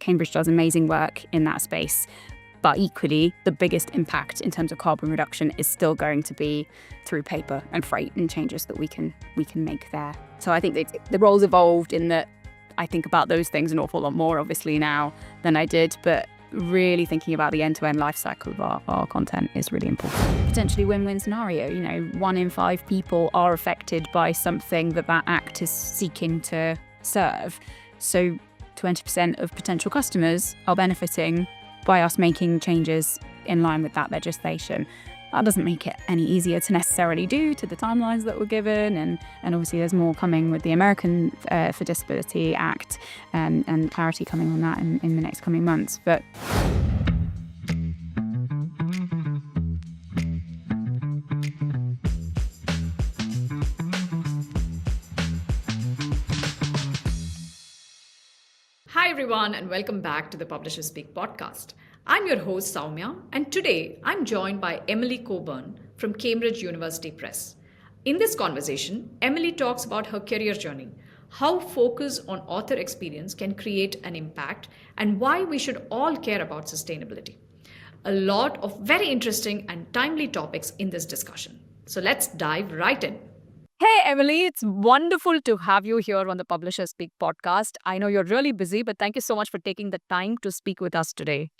Cambridge does amazing work in that space. But equally, the biggest impact in terms of carbon reduction is still going to be through paper and freight and changes that we can make there. So I think the role's evolved in that I think about those things an awful lot more, obviously, now than I did. But really thinking about the end-to-end life cycle of our content is really important. Potentially win-win scenario. 1 in 5 people are affected by something that act is seeking to serve. So 20% of potential customers are benefiting by us making changes in line with that legislation. That doesn't make it any easier to necessarily do to the timelines that were given, and obviously there's more coming with the American for Disability Act and clarity coming on that in the next coming months. But Hi everyone, and welcome back to the Publisherspeak Podcast. I'm your host Sowmya, and today I'm joined by Emily Cockburn from Cambridge University Press. In this conversation, Emily talks about her career journey, how focus on author experience can create an impact, and why we should all care about sustainability. A lot of very interesting and timely topics in this discussion. So let's dive right in. Hey, Emily, it's wonderful to have you here on the Publisherspeak Podcast. I know you're really busy, but thank you so much for taking the time to speak with us today.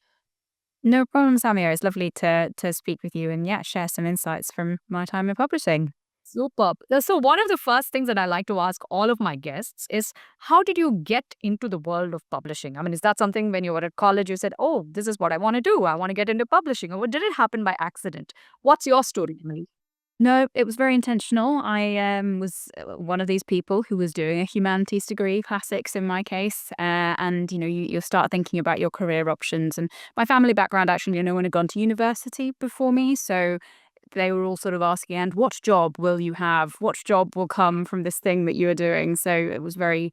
no problem, Sowmya. It's lovely to speak with you and share some insights from my time in publishing. Superb. So one of the first things that I like to ask all of my guests is, how did you get into the world of publishing? I mean, is that something when you were at college, you said, oh, this is what I want to do. I want to get into publishing. Or did it happen by accident? What's your story, Emily? No, it was very intentional. I was one of these people who was doing a humanities degree, classics in my case. And, you start thinking about your career options. And my family background, actually, no one had gone to university before me. So they were all sort of asking, and what job will you have? What job will come from this thing that you are doing? So it was very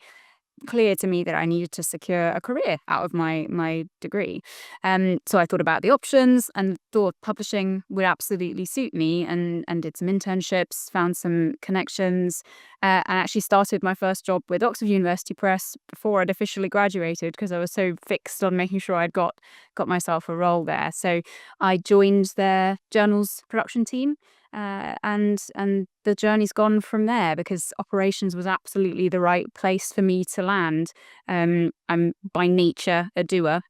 clear to me that I needed to secure a career out of my degree. So I thought about the options and thought publishing would absolutely suit me, and did some internships, found some connections, and actually started my first job with Oxford University Press before I'd officially graduated, because I was so fixed on making sure I'd got myself a role there. So I joined their journals production team. And the journey's gone from there, because operations was absolutely the right place for me to land. I'm by nature a doer.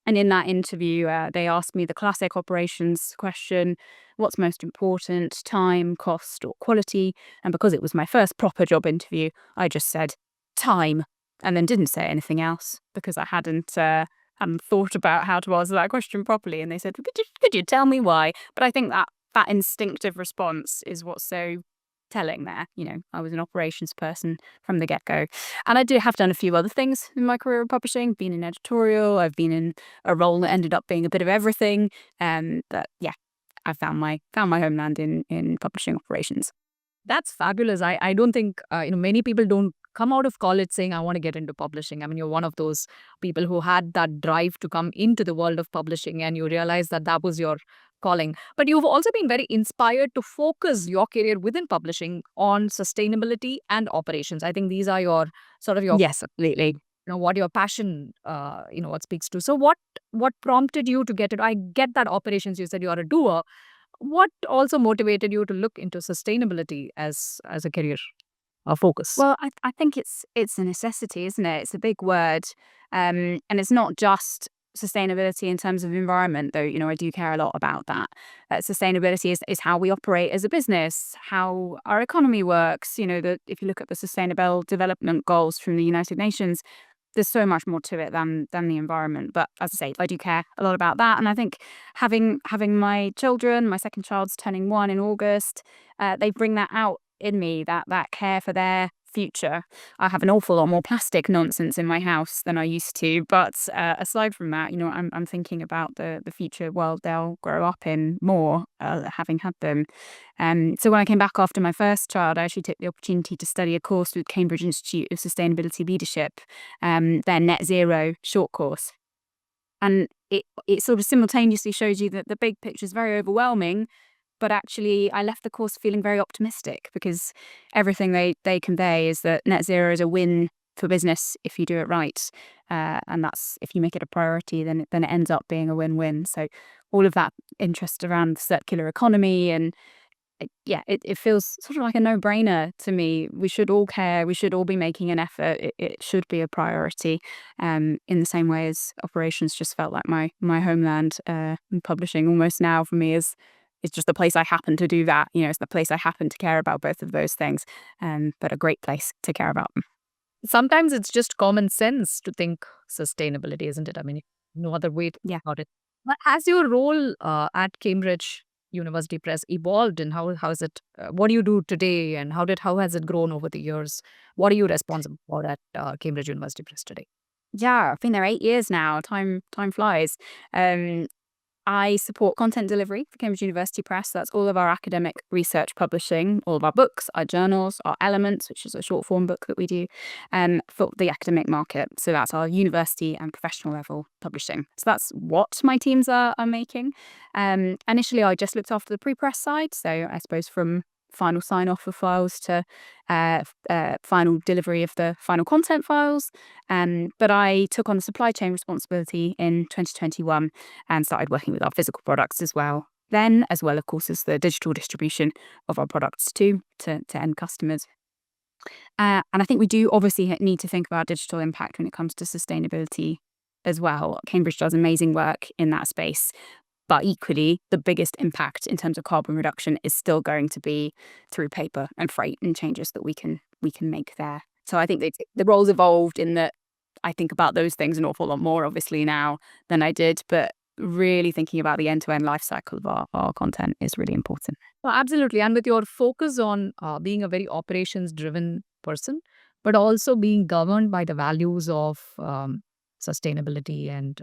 And in that interview, they asked me the classic operations question: what's most important, time, cost, or quality? And because it was my first proper job interview, I just said time, and then didn't say anything else, because I hadn't thought about how to answer that question properly. And they said, could you tell me why? But I think that instinctive response is what's so telling there. I was an operations person from the get-go. And I have done a few other things in my career in publishing, been in editorial, I've been in a role that ended up being a bit of everything. But I found my homeland in publishing operations. That's fabulous. I don't think, many people don't come out of college saying, I want to get into publishing. I mean, you're one of those people who had that drive to come into the world of publishing, and you realized that was your calling. But you've also been very inspired to focus your career within publishing on sustainability and operations. I think these are your Yes, absolutely. What your passion what speaks to. So what prompted you to get it? I get that operations, you said you are a doer. What also motivated you to look into sustainability as a career focus? Well, I think it's a necessity, isn't it? It's a big word, and it's not just sustainability in terms of environment, though. I do care a lot about that. Sustainability is how we operate as a business, how our economy works. If you look at the Sustainable Development Goals from the United Nations, there's so much more to it than the environment. But as I say, I do care a lot about that. And I think having my children, my second child's turning 1 in August, they bring that out in me, that care for their future. I have an awful lot more plastic nonsense in my house than I used to, but aside from that, I'm thinking about the future world they'll grow up in more, having had them. So when I came back after my first child, I actually took the opportunity to study a course with Cambridge Institute of Sustainability Leadership, their Net Zero short course. And it sort of simultaneously shows you that the big picture is very overwhelming, but actually I left the course feeling very optimistic, because everything they convey is that net zero is a win for business if you do it right. and that's, if you make it a priority, then it ends up being a win-win. So all of that interest around the circular economy and it feels sort of like a no-brainer to me. We should all care. We should all be making an effort. It should be a priority. In the same way as operations just felt like my homeland. Publishing almost now for me is just the place I happen to do that. It's the place I happen to care about both of those things. But a great place to care about them. Sometimes it's just common sense to think sustainability, isn't it? I mean, no other way to think about it. But has your role at Cambridge University Press evolved, and how is it? What do you do today, and how has it grown over the years? What are you responsible for at Cambridge University Press today? Yeah, I've been there 8 years now. Time flies. I support content delivery for Cambridge University Press. That's all of our academic research publishing, all of our books, our journals, our Elements, which is a short form book that we do, for the academic market. So that's our university and professional level publishing. So that's what my teams are making. Initially, I just looked after the pre-press side. So I suppose from final sign-off of files to final delivery of the final content files. But I took on the supply chain responsibility in 2021 and started working with our physical products as well. Then, as well, of course, as the digital distribution of our products too to end customers. And I think we do obviously need to think about digital impact when it comes to sustainability as well. Cambridge does amazing work in that space. But equally, the biggest impact in terms of carbon reduction is still going to be through paper and freight and changes that we can make there. So I think the role's evolved in that I think about those things an awful lot more, obviously, now than I did. But really thinking about the end-to-end life cycle of our content is really important. Well, absolutely. And with your focus on being a very operations-driven person, but also being governed by the values of sustainability and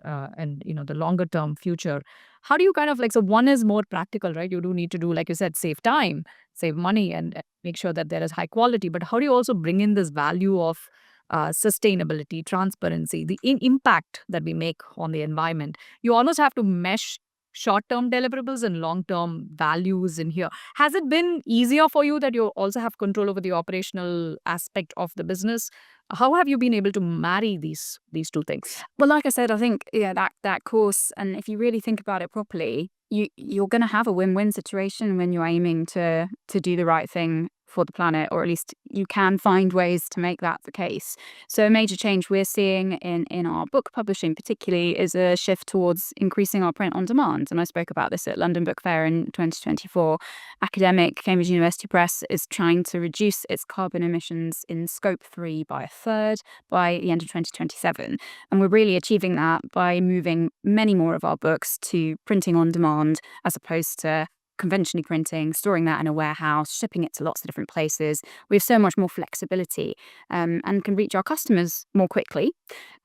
the longer term future, how do you kind of so one is more practical, right? You do need to do, like you said, save time, save money, and make sure that there is high quality. But how do you also bring in this value of sustainability, transparency, the impact that we make on the environment? You almost have to mesh short-term deliverables and long-term values in here. Has it been easier for you that you also have control over the operational aspect of the business? How have you been able to marry these two things? Well, like I said, I think that course, and if you really think about it properly, you're going to have a win-win situation when you're aiming to do the right thing for the planet, or at least you can find ways to make that the case. So a major change we're seeing in our book publishing particularly is a shift towards increasing our print on demand. And I spoke about this at London Book Fair in 2024. Academic Cambridge University Press is trying to reduce its carbon emissions in Scope 3 by a third by the end of 2027. And we're really achieving that by moving many more of our books to printing on demand as opposed to conventionally printing, storing that in a warehouse, shipping it to lots of different places. We have so much more flexibility and can reach our customers more quickly.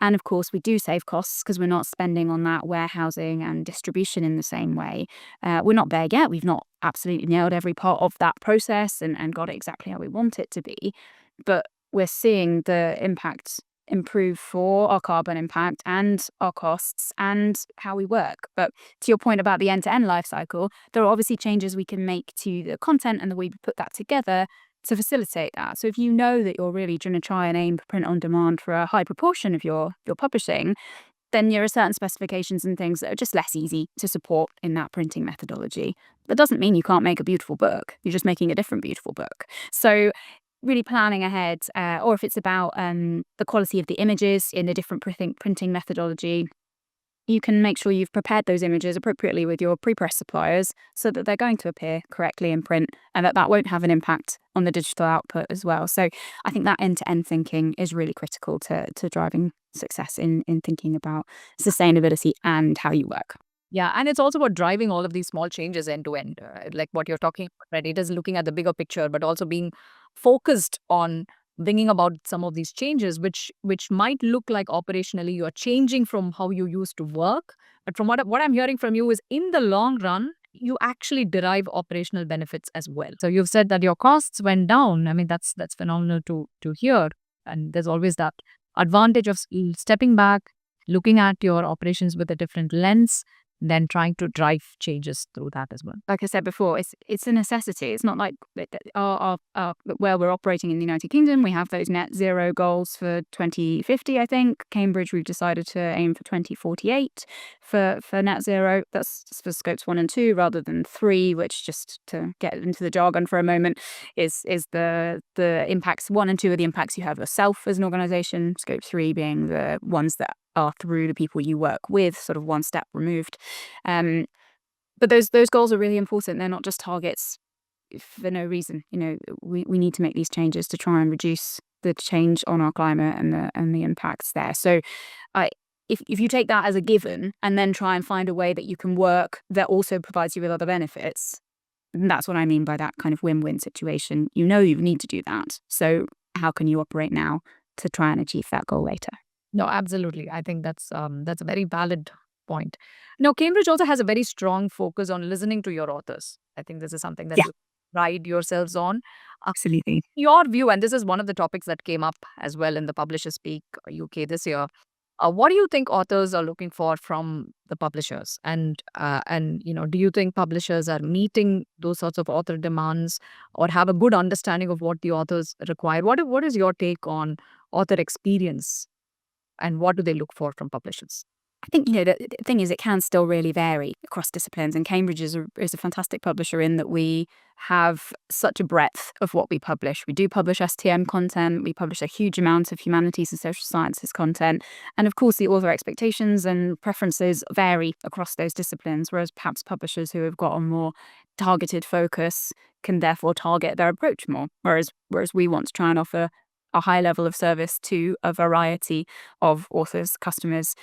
And of course, we do save costs because we're not spending on that warehousing and distribution in the same way. We're not there yet. We've not absolutely nailed every part of that process and got it exactly how we want it to be. But we're seeing the impact improve for our carbon impact and our costs and how we work. But to your point about the end-to-end life cycle, there are obviously changes we can make to the content and the way we put that together to facilitate that. So if you know that you're really going to try and aim for print on demand for a high proportion of your publishing, then there are certain specifications and things that are just less easy to support in that printing methodology. That doesn't mean you can't make a beautiful book. You're just making a different beautiful book. So really planning ahead, or if it's about the quality of the images in a different printing methodology, you can make sure you've prepared those images appropriately with your pre-press suppliers so that they're going to appear correctly in print and that won't have an impact on the digital output as well. So I think that end-to-end thinking is really critical to driving success in thinking about sustainability and how you work. Yeah, and it's also about driving all of these small changes end to end, like what you're talking about, right? It is looking at the bigger picture, but also being focused on bringing about some of these changes, which might look like operationally you are changing from how you used to work. But from what I'm hearing from you is in the long run, you actually derive operational benefits as well. So you've said that your costs went down. I mean, that's phenomenal to hear. And there's always that advantage of stepping back, looking at your operations with a different lens, then trying to drive changes through that as well. Like I said before, it's a necessity. It's not like where we're operating in the United Kingdom, we have those net zero goals for 2050, I think. Cambridge, we've decided to aim for 2048 for net zero. That's for scopes 1 and 2 rather than 3, which, just to get into the jargon for a moment, is the impacts. 1 and 2 are the impacts you have yourself as an organization. Scope 3 being the ones that are through the people you work with, sort of one step removed. But those goals are really important. They're not just targets for no reason. We need to make these changes to try and reduce the change on our climate and the impacts there. So if you take that as a given and then try and find a way that you can work that also provides you with other benefits, that's what I mean by that kind of win-win situation. You need to do that. So how can you operate now to try and achieve that goal later? No, absolutely. I think that's a very valid point. Now, Cambridge also has a very strong focus on listening to your authors. I think this is something that you pride yourselves on. Absolutely. Your view, and this is one of the topics that came up as well in the Publisherspeak UK this year. What do you think authors are looking for from the publishers? And do you think publishers are meeting those sorts of author demands or have a good understanding of what the authors require? What is your take on author experience? And what do they look for from publishers? I think, the thing is, it can still really vary across disciplines. And Cambridge is a fantastic publisher in that we have such a breadth of what we publish. We do publish STM content. We publish a huge amount of humanities and social sciences content. And of course, the author expectations and preferences vary across those disciplines, whereas perhaps publishers who have got a more targeted focus can therefore target their approach more. Whereas we want to try and offer a high level of service to a variety of authors, customers.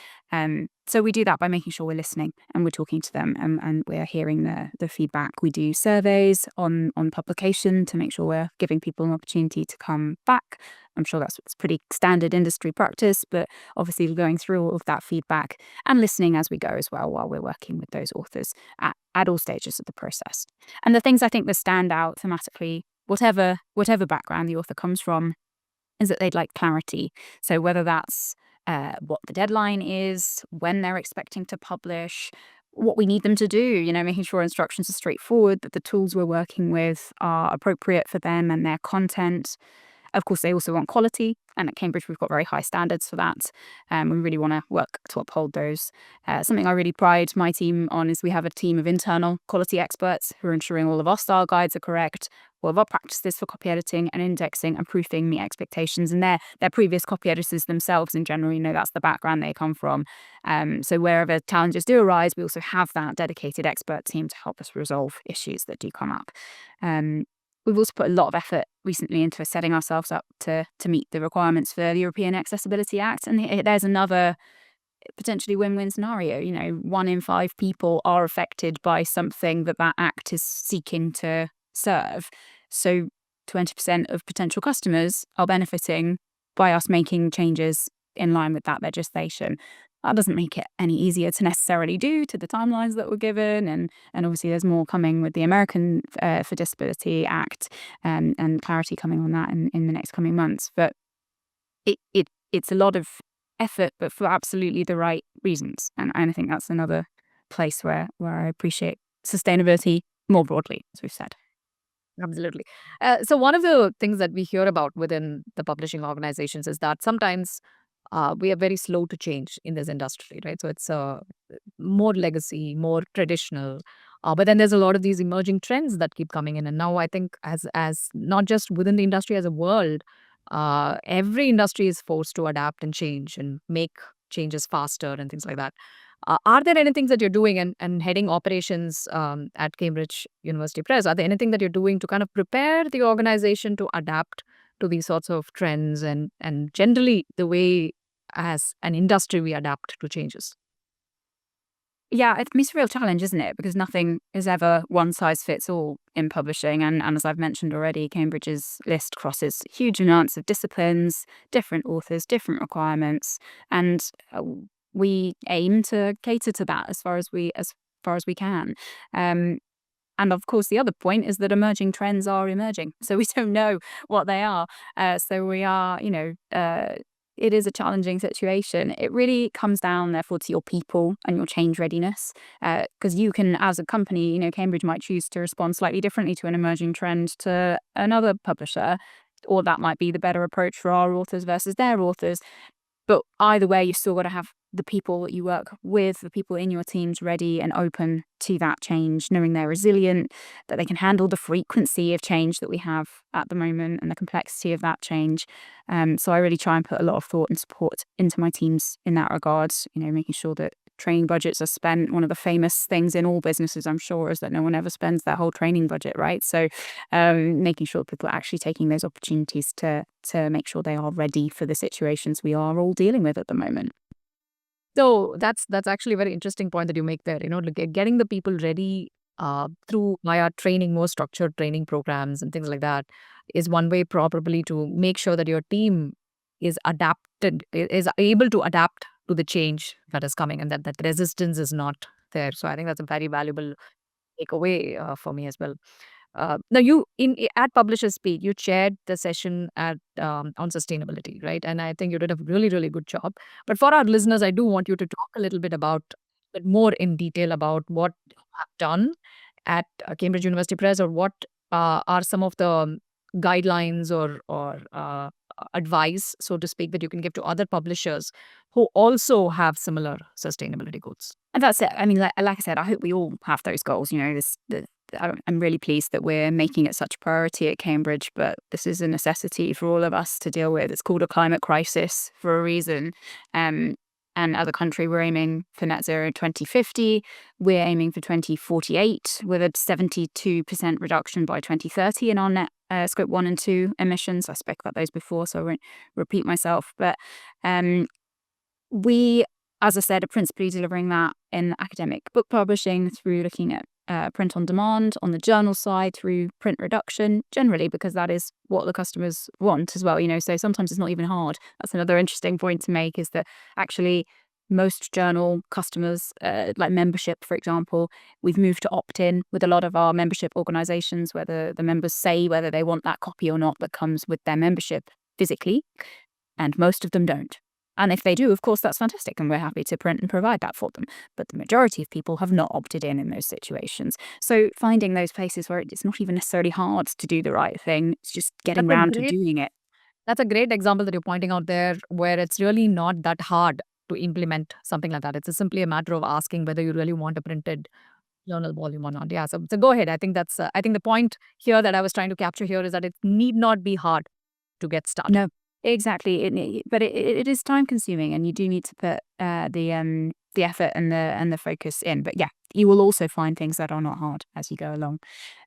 So we do that by making sure we're listening and we're talking to them and we're hearing the feedback. We do surveys on publication to make sure we're giving people an opportunity to come back. I'm sure that's pretty standard industry practice, but obviously we're going through all of that feedback and listening as we go as well while we're working with those authors at all stages of the process. And the things I think that stand out thematically, whatever background the author comes from, is that they'd like clarity. So whether that's what the deadline is, when they're expecting to publish, what we need them to do, making sure instructions are straightforward, that the tools we're working with are appropriate for them and their content. Of course, they also want quality. And at Cambridge, we've got very high standards for that. We really want to work to uphold those. Something I really pride my team on is we have a team of internal quality experts who are ensuring all of our style guides are correct, all of our practices for copy editing and indexing and proofing meet expectations. And they're previous copy editors themselves in general. That's the background they come from. So wherever challenges do arise, we also have that dedicated expert team to help us resolve issues that do come up. We've also put a lot of effort recently into setting ourselves up to meet the requirements for the European Accessibility Act. And there's another potentially win-win scenario. 1 in 5 people are affected by something that act is seeking to serve. So 20% of potential customers are benefiting by us making changes in line with that legislation. That doesn't make it any easier to necessarily do to the timelines that were given. And obviously there's more coming with the American for Disability Act and clarity coming on that in the next coming months. But it's a lot of effort, but for absolutely the right reasons. And I think that's another place where I appreciate sustainability more broadly, as we've said. Absolutely. So one of the things that we hear about within the publishing organizations is that sometimes we are very slow to change in this industry, right? So it's more legacy, more traditional. But then there's a lot of these emerging trends that keep coming in. And now I think as not just within the industry as a world, every industry is forced to adapt and change and make changes faster and things like that. Are there any things that you're doing and heading operations at Cambridge University Press? Are there anything that you're doing to kind of prepare the organization to adapt to these sorts of trends and generally the way as an industry we adapt to changes? Yeah, it's a real challenge, isn't it? Because nothing is ever one size fits all in publishing. And as I've mentioned already, Cambridge's list crosses huge amounts of disciplines, different authors, different requirements. And we aim to cater to that as far as we can. And of course, the other point is that emerging trends are emerging. So we don't know what they are. So we are, it is a challenging situation. It really comes down, therefore, to your people and your change readiness. Because you can, as a company, Cambridge might choose to respond slightly differently to an emerging trend to another publisher, or that might be the better approach for our authors versus their authors. But either way, you still got to have the people that you work with, the people in your teams ready and open to that change, knowing they're resilient, that they can handle the frequency of change that we have at the moment and the complexity of that change. So I really try and put a lot of thought and support into my teams in that regard, making sure that training budgets are spent. One of the famous things in all businesses, I'm sure, is that no one ever spends their whole training budget, right? So making sure people are actually taking those opportunities to make sure they are ready for the situations we are all dealing with at the moment. So that's actually a very interesting point that you make there. Getting the people ready through via training, more structured training programs and things like that is one way probably to make sure that your team is able to adapt to the change that is coming, and that resistance is not there. So I think that's a very valuable takeaway for me as well. Now, at Publisherspeak, you chaired the session on sustainability, right? And I think you did a really, really good job. But for our listeners, I do want you to talk a little bit more in detail about what you have done at Cambridge University Press, or what are some of the guidelines or advice, so to speak, that you can give to other publishers who also have similar sustainability goals. And that's it. I mean, like I said, I hope we all have those goals. I'm really pleased that we're making it such a priority at Cambridge, but this is a necessity for all of us to deal with. It's called a climate crisis for a reason. And as a country, we're aiming for net zero in 2050. We're aiming for 2048 with a 72% reduction by 2030 in our net scope 1 and 2 emissions. I spoke about those before, so I won't repeat myself. But we, as I said, are principally delivering that in academic book publishing through looking at print on demand, on the journal side through print reduction, generally because that is what the customers want as well. So sometimes it's not even hard. That's another interesting point to make, is that actually most journal customers, like membership, for example, we've moved to opt-in with a lot of our membership organizations, where the members say whether they want that copy or not that comes with their membership physically, and most of them don't. And if they do, of course, that's fantastic, and we're happy to print and provide that for them. But the majority of people have not opted in those situations. So finding those places where it's not even necessarily hard to do the right thing, it's just getting around to doing it. That's a great example that you're pointing out there, where it's really not that hard to implement something like that. It's simply a matter of asking whether you really want a printed journal volume or not. Yeah, so go ahead. I think the point here that I was trying to capture here is that it need not be hard to get started. No. Exactly, but it is time consuming, and you do need to put the effort and the focus in. But yeah, you will also find things that are not hard as you go along.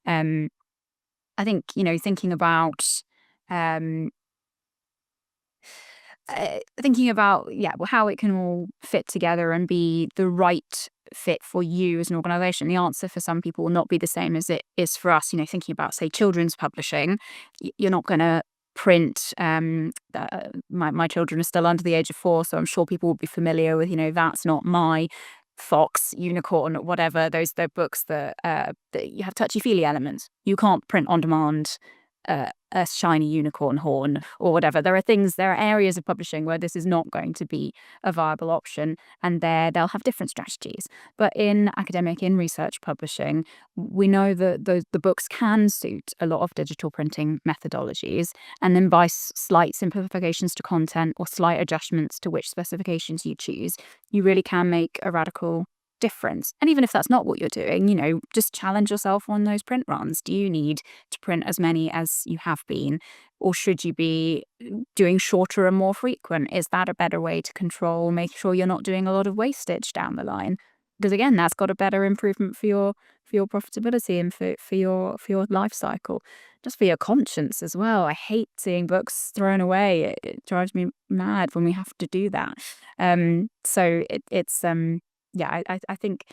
I think thinking about how it can all fit together and be the right fit for you as an organization. The answer for some people will not be the same as it is for us. Thinking about, say, children's publishing, you're not going to print. My children are still under the age of 4, so I'm sure people will be familiar with, That's Not My Fox, Unicorn, whatever. They're books that you have touchy-feely elements. You can't print on demand a shiny unicorn horn or whatever. There are areas of publishing where this is not going to be a viable option, and they'll have different strategies. But in academic, in research publishing, we know that the books can suit a lot of digital printing methodologies, and then by slight simplifications to content or slight adjustments to which specifications you choose, you really can make a radical difference. And even if that's not what you're doing, just challenge yourself on those print runs. Do you need to print as many as you have been, or should you be doing shorter and more frequent? Is that a better way to control, make sure you're not doing a lot of wastage down the line? Because again, that's got a better improvement for your profitability and for your life cycle, just for your conscience as well. I hate seeing books thrown away. It drives me mad when we have to do that. So it's I think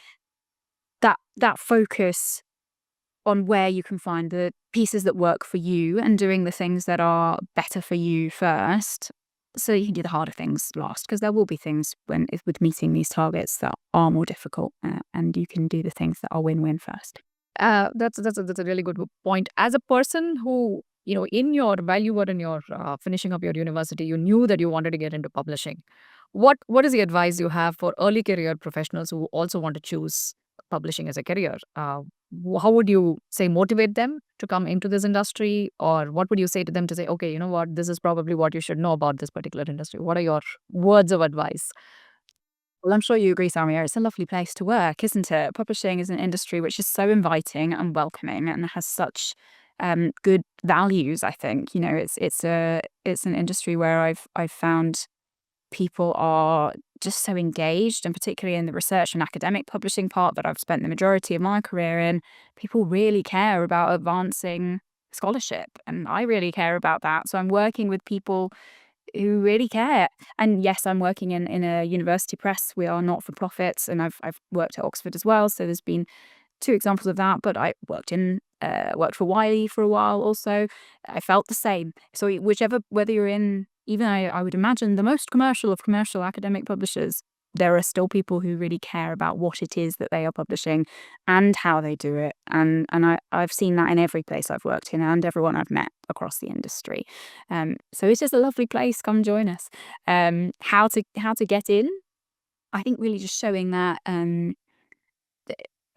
that focus on where you can find the pieces that work for you and doing the things that are better for you first, so you can do the harder things last, because there will be things with meeting these targets that are more difficult, and you can do the things that are win-win first. That's a really good point. As a person who while you were in your finishing up your university, you knew that you wanted to get into publishing. What is the advice you have for early career professionals who also want to choose publishing as a career? How would you say motivate them to come into this industry, or what would you say to them to say, okay, you know what, this is probably what you should know about this particular industry? What are your words of advice? Well, I'm sure you agree, Sowmya. It's a lovely place to work, isn't it? Publishing is an industry which is so inviting and welcoming and has such good values. I think it's an industry where I've found people are just so engaged, and particularly in the research and academic publishing part that I've spent the majority of my career in, people really care about advancing scholarship, and I really care about that. So I'm working with people who really care. And yes, I'm working in a university press. We are not for profits, and I've worked at Oxford as well. So there's been two examples of that. But I worked for Wiley for a while also. I felt the same. So whether you're in, even I would imagine the most commercial of commercial academic publishers, there are still people who really care about what it is that they are publishing and how they do it. And I've seen that in every place I've worked in and everyone I've met across the industry. So it's just a lovely place. Come join us. How to get in? I think really just showing that.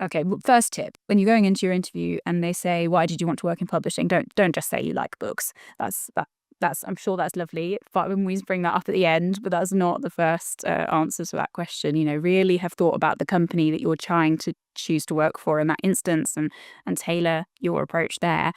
Okay, first tip: when you're going into your interview and they say, "Why did you want to work in publishing?" Don't just say you like books. That's I'm sure that's lovely. But when we bring that up at the end, but that's not the first answer to that question. Really have thought about the company that you're trying to choose to work for in that instance, and tailor your approach there.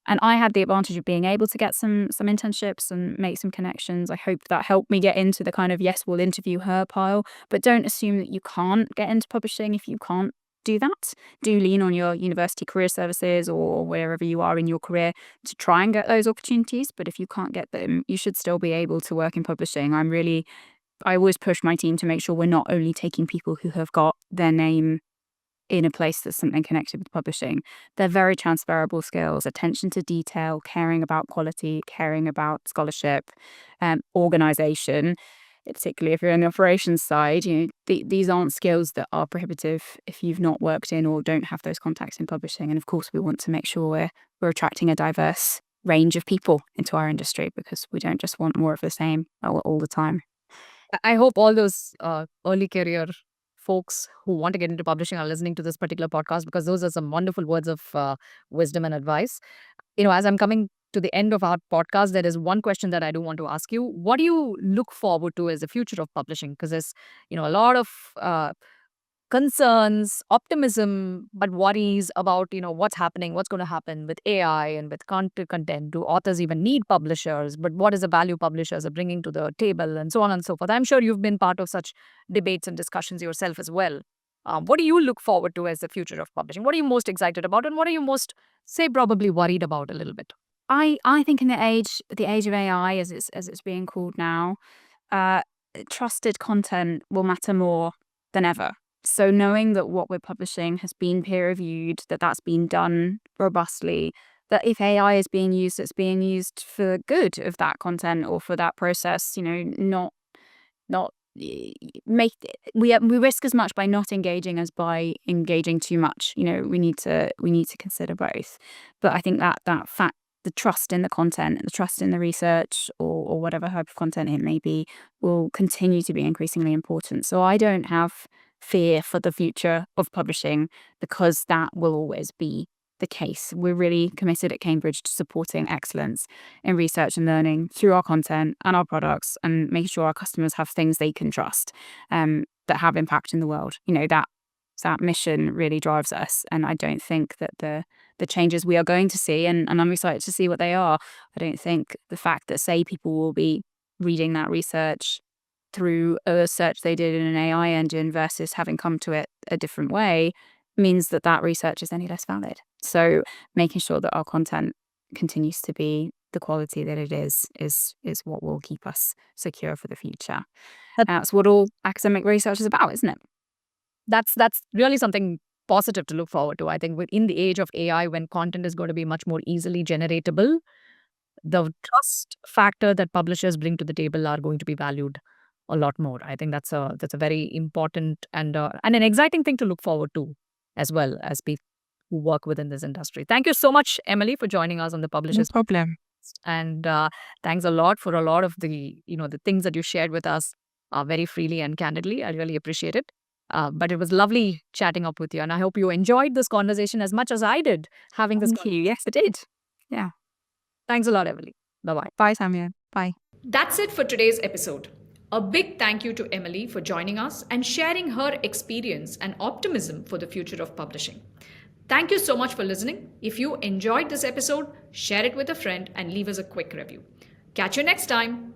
And I had the advantage of being able to get some internships and make some connections. I hope that helped me get into the kind of yes, we'll interview her pile. But don't assume that you can't get into publishing if you can't do that. Do lean on your university career services or wherever you are in your career to try and get those opportunities. But if you can't get them, you should still be able to work in publishing. I always push my team to make sure we're not only taking people who have got their name in a place that's something connected with publishing. They're very transferable skills: attention to detail, caring about quality, caring about scholarship, organization. Particularly if you're in the operations side, these aren't skills that are prohibitive if you've not worked in or don't have those contacts in publishing. And of course, we want to make sure we're attracting a diverse range of people into our industry, because we don't just want more of the same all the time. I hope all those early career folks who want to get into publishing are listening to this particular podcast, because those are some wonderful words of wisdom and advice. As I'm coming to the end of our podcast, there is one question that I do want to ask you. What do you look forward to as the future of publishing? Because there's, a lot of concerns, optimism, but worries about, what's happening, what's going to happen with AI and with content. Do authors even need publishers? But what is the value publishers are bringing to the table, and so on and so forth? I'm sure you've been part of such debates and discussions yourself as well. What do you look forward to as the future of publishing? What are you most excited about, and what are you most, say, probably worried about a little bit? I think in the age of AI, as it's being called now, trusted content will matter more than ever. So knowing that what we're publishing has been peer reviewed, that's been done robustly, that if AI is being used, it's being used for good of that content or for that process. Not make we risk as much by not engaging as by engaging too much. We need to consider both. But I think that fact, the trust in the content, the trust in the research, or whatever type of content it may be, will continue to be increasingly important. So I don't have fear for the future of publishing, because that will always be the case. We're really committed at Cambridge to supporting excellence in research and learning through our content and our products, and making sure our customers have things they can trust, that have impact in the world. That mission really drives us, and I don't think that the changes we are going to see, and I'm excited to see what they are. I don't think the fact that, say, people will be reading that research through a search they did in an AI engine versus having come to it a different way means that research is any less valid. So making sure that our content continues to be the quality that it is what will keep us secure for the future. That's what all academic research is about, isn't it? That's really something positive to look forward to. I think in the age of AI, when content is going to be much more easily generatable, the trust factor that publishers bring to the table are going to be valued a lot more. I think that's a very important and an exciting thing to look forward to, as well as who work within this industry. Thank you so much, Emily, for joining us on the No Publishers. problem. And thanks a lot for a lot of the things that you shared with us very freely and candidly. I really appreciate it. But it was lovely chatting up with you, and I hope you enjoyed this conversation as much as I did having this. Thank you. Yes, I did. Yeah. Thanks a lot, Emily. Bye-bye. Bye, Sowmya. Bye. That's it for today's episode. A big thank you to Emily for joining us and sharing her experience and optimism for the future of publishing. Thank you so much for listening. If you enjoyed this episode, share it with a friend and leave us a quick review. Catch you next time.